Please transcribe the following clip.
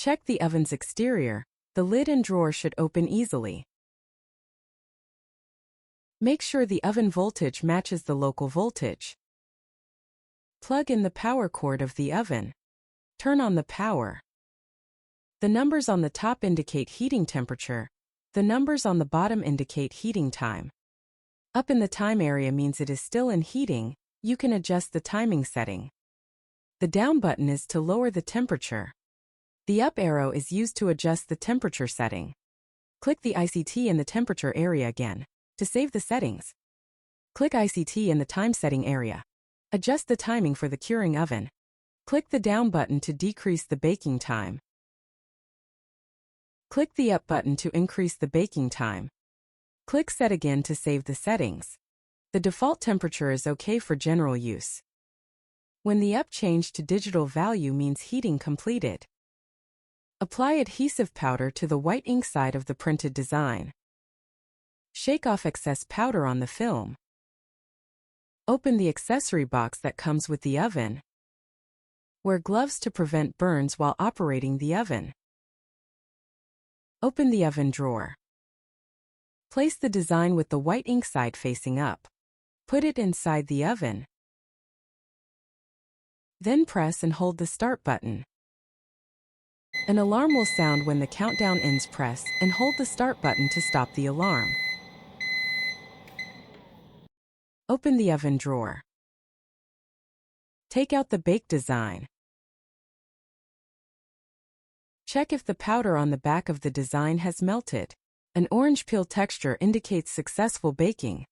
Check the oven's exterior. The lid and drawer should open easily. Make sure the oven voltage matches the local voltage. Plug in the power cord of the oven. Turn on the power. The numbers on the top indicate heating temperature. The numbers on the bottom indicate heating time. Up in the time area means it is still in heating. You can adjust the timing setting. The down button is to lower the temperature. The up arrow is used to adjust the temperature setting. Click the ICT in the temperature area again to save the settings. Click ICT in the time setting area. Adjust the timing for the curing oven. Click the down button to decrease the baking time. Click the up button to increase the baking time. Click Set again to save the settings. The default temperature is okay for general use. When the up change to digital value means heating completed. Apply adhesive powder to the white ink side of the printed design. Shake off excess powder on the film. Open the accessory box that comes with the oven. Wear gloves to prevent burns while operating the oven. Open the oven drawer. Place the design with the white ink side facing up. Put it inside the oven. Then press and hold the start button. An alarm will sound when the countdown ends. Press and hold the start button to stop the alarm. Open the oven drawer. Take out the bake design. Check if the powder on the back of the design has melted. An orange peel texture indicates successful baking.